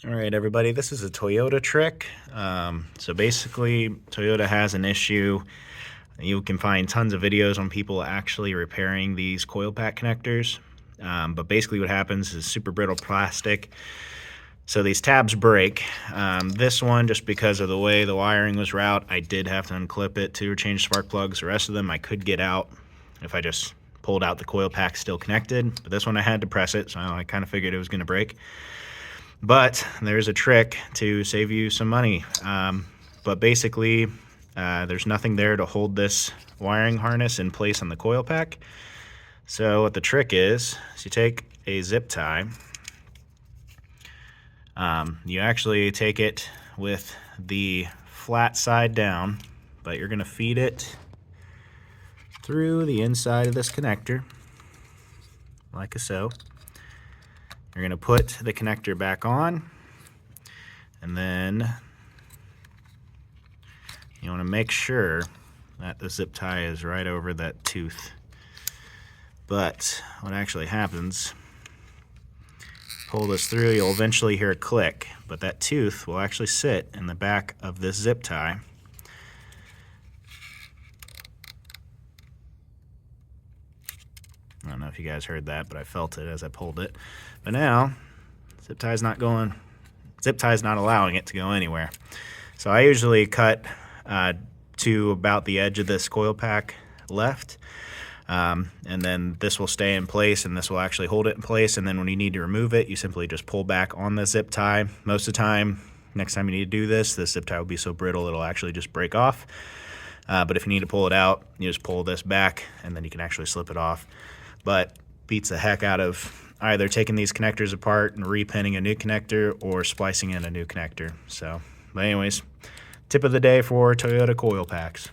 All right, everybody, this is a Toyota trick. So basically, Toyota has an issue. You can find tons of videos on people actually repairing these coil pack connectors. But basically what happens is super brittle plastic. So these tabs break. This one, just because of the way the wiring was routed, I did have to unclip it to change spark plugs. The rest of them I could get out if I just pulled out the coil pack still connected. But this one I had to press it, so I kind of figured it was going to break. But there's a trick to save you some money. But basically, there's nothing there to hold this wiring harness in place on the coil pack. So what the trick is you take a zip tie. You actually take it with the flat side down, but you're going to feed it through the inside of this connector, like so. You're going to put the connector back on, and then you want to make sure that the zip tie is right over that tooth. But what actually happens, pull this through, you'll eventually hear a click, but that tooth will actually sit in the back of this zip tie. I don't know if you guys heard that, but I felt it as I pulled it. But now, zip tie's not allowing it to go anywhere. So I usually cut to about the edge of this coil pack left, and then this will stay in place, and this will actually hold it in place. And then when you need to remove it, you simply just pull back on the zip tie. Most of the time, next time you need to do this zip tie will be so brittle it'll actually just break off. But if you need to pull it out, you just pull this back, and then you can actually slip it off. But beats the heck out of either taking these connectors apart and repinning a new connector or splicing in a new connector. So, but anyways, tip of the day for Toyota coil packs.